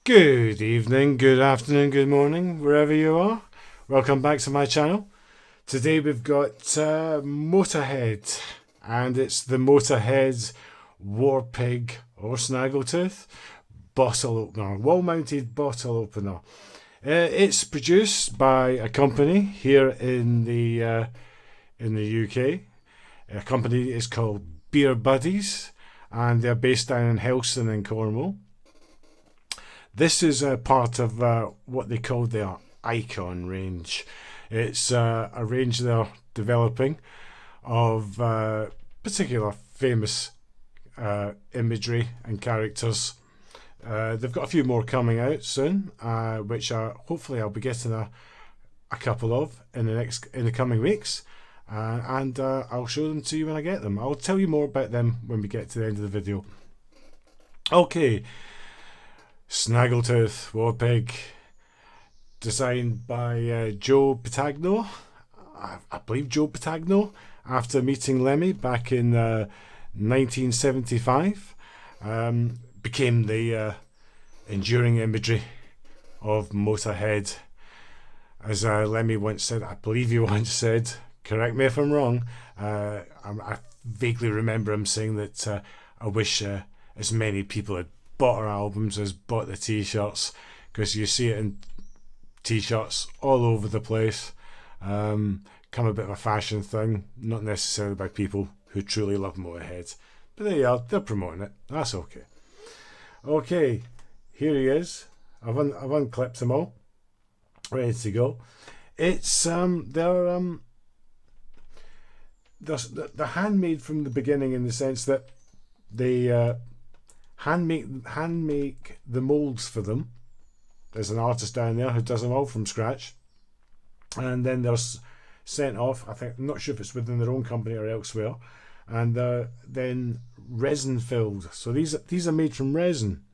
Good evening, good afternoon, good morning, wherever you are. Welcome back to my channel. Today we've got Motorhead, and it's the Motorhead Warpig or Snaggletooth bottle opener, wall-mounted bottle opener. It's produced by a company here in the UK. A company is called Beer Buddies, and they're based down in Helston in Cornwall. This is a part of what they call their Icon range. It's a range they're developing of particular famous imagery and characters. They've got a few more coming out soon, which hopefully I'll be getting a couple of in the coming weeks, and I'll show them to you when I get them. I'll tell you more about them when we get to the end of the video. Okay. Snaggletooth Warpig, designed by Joe Patagno, I believe Joe Patagno, after meeting Lemmy back in 1975, became the enduring imagery of Motorhead. As Lemmy once said, I believe he once said, correct me if I'm wrong, I vaguely remember him saying that I wish as many people had bought our albums as bought the t-shirts, because you see it in t-shirts all over the place. Come a bit of a fashion thing, not necessarily by people who truly love Motorhead, but there you are, they're promoting it. That's okay. Okay, here he is. I've unclipped them all, ready to go. It's they're handmade from the beginning, in the sense that they hand make the molds for them. There's an artist down there who does them all from scratch, and then they're sent off. I'm not sure if it's within their own company or elsewhere, and then resin filled. So these are made from resin,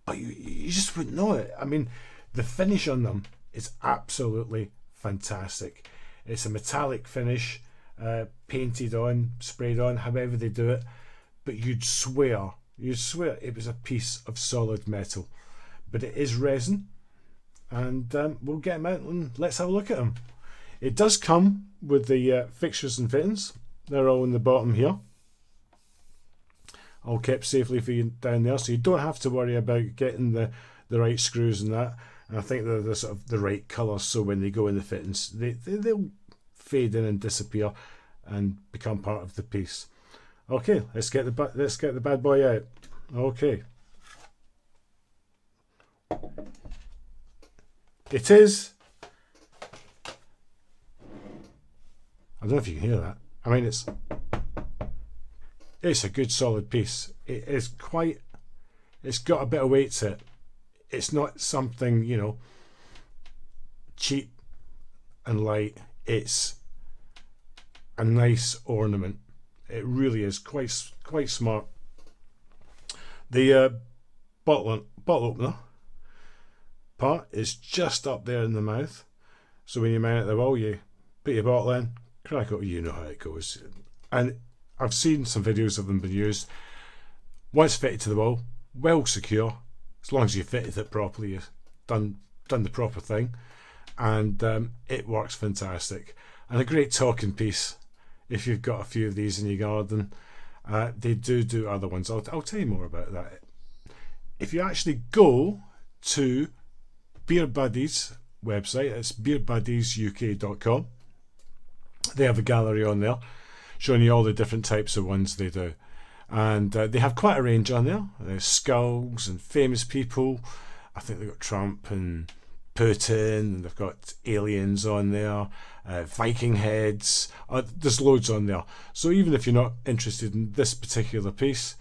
but you just wouldn't know it. I mean, the finish on them is absolutely fantastic. It's a metallic finish, painted on, sprayed on, however they do it, but you'd swear it was a piece of solid metal. But it is resin, and we'll get them out and let's have a look at them. It does come with the fixtures and fittings. They're all in the bottom here, all kept safely for you down there, so you don't have to worry about getting the right screws and that. And I think they're the sort of the right colour, so when they go in the fittings, they'll fade in and disappear and become part of the piece. Okay, let's get the bad boy out. Okay. It is. I don't know if you can hear that. I mean, it's a good solid piece. It is quite. It's got a bit of weight to it. It's not something, cheap and light. It's a nice ornament. It really is quite smart. The bottle opener part is just up there in the mouth, so when you mount it the wall, you put your bottle in, crack it. You know how it goes. And I've seen some videos of them being used. Once fitted to the wall, well secure. As long as you fitted it properly, you've done the proper thing, and it works fantastic. And a great talking piece. If you've got a few of these in your garden, they do other ones. I'll tell you more about that. If you actually go to Beer Buddies website, it's beerbuddiesuk.com, they have a gallery on there showing you all the different types of ones they do. And they have quite a range on there. There's skulls and famous people. I think they've got Trump and Putin, and they've got aliens on there, Viking heads. There's loads on there. So even if you're not interested in this particular piece,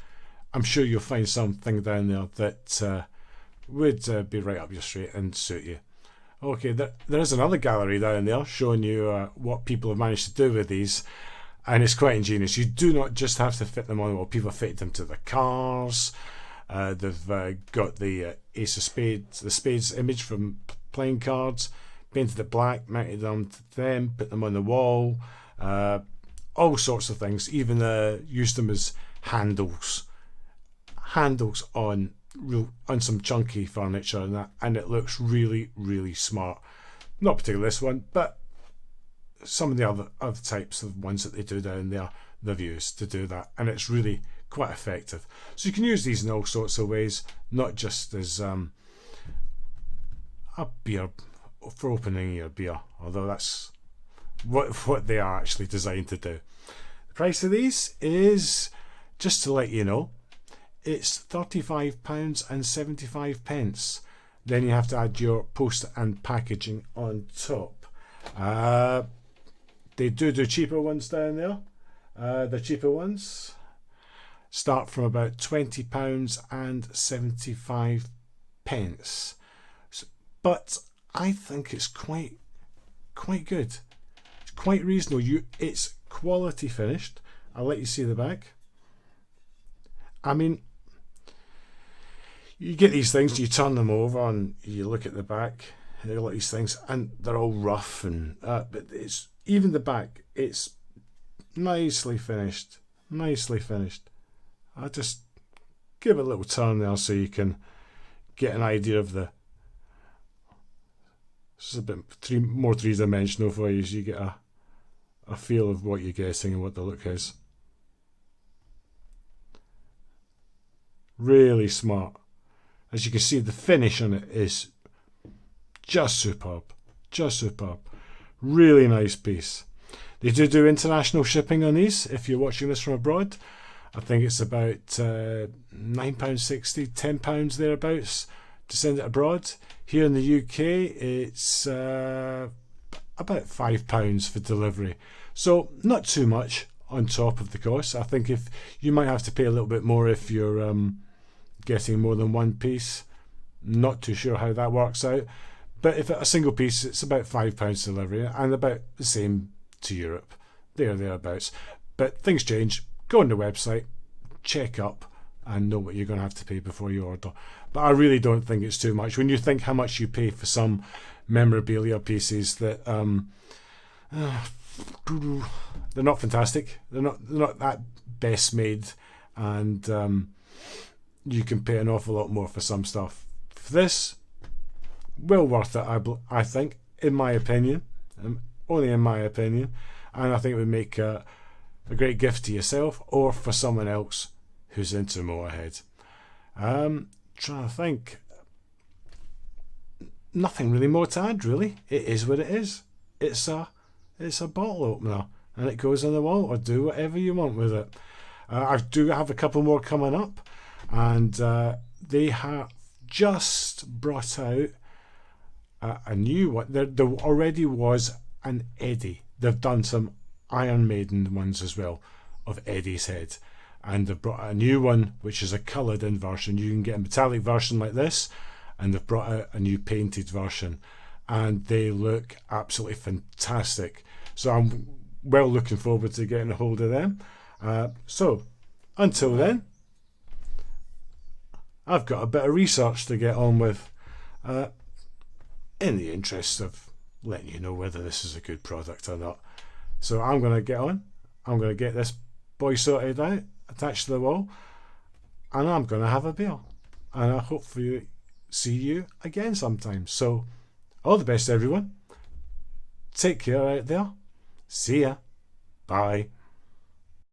I'm sure you'll find something down there that would be right up your street and suit you. Okay, there is another gallery down there showing you what people have managed to do with these, and it's quite ingenious. You do not just have to fit them on. Well, people have fitted them to the cars. They've got the Ace of Spades, the Spades image from playing cards, painted it black, mounted them to them, put them on the wall, all sorts of things. Even used them as handles on on some chunky furniture and that, and it looks really, really smart. Not particularly this one, but some of the other types of ones that they do down there, they've used to do that, and it's really quite effective. So you can use these in all sorts of ways, not just as a beer for opening your beer, although that's what they are actually designed to do. The price of these is, just to let you know, it's £35.75. Then you have to add your post and packaging on top. They do cheaper ones down there. The cheaper ones start from about £20.75. But I think it's quite good. It's quite reasonable. It's quality finished. I'll let you see the back. I mean, you get these things, you turn them over and you look at the back, and you look at these things, and they're all rough, and but it's even the back, it's nicely finished. Nicely finished. I'll just give it a little turn there so you can get an idea of the. It's a bit more three-dimensional for you, so you get a feel of what you're getting and what the look is. Really smart. As you can see, the finish on it is just superb. Just superb. Really nice piece. They do international shipping on these if you're watching this from abroad. I think it's about £9.60, £10 thereabouts to send it abroad. Here in the UK, it's about £5 for delivery. So not too much on top of the cost. I think if you might have to pay a little bit more if you're getting more than one piece. Not too sure how that works out. But if it's a single piece, it's about £5 delivery, and about the same to Europe. Thereabouts. But things change. Go on the website, check up, and know what you're going to have to pay before you order. But I really don't think it's too much. When you think how much you pay for some memorabilia pieces that they're not fantastic. They're not that best made, and you can pay an awful lot more for some stuff. For this, well worth it, I think, in my opinion. Only in my opinion. And I think it would make a great gift to yourself or for someone else who's into Motorhead. Trying to think. Nothing really more to add, really. It is what it is. It's a bottle opener, and it goes on the wall, or do whatever you want with it. I do have a couple more coming up, and they have just brought out a new one. There already was an Eddie. They've done some Iron Maiden ones as well of Eddie's head, and they've brought out a new one which is a coloured in version. You can get a metallic version like this, and they've brought out a new painted version, and they look absolutely fantastic. So I'm well looking forward to getting a hold of them. So until then, I've got a bit of research to get on with, in the interest of letting you know whether this is a good product or not. So I'm going to get on. I'm going to get this boy sorted out, attached to the wall, and I'm going to have a beer. And I hopefully see you again sometime. So all the best, everyone. Take care out there. See ya. Bye.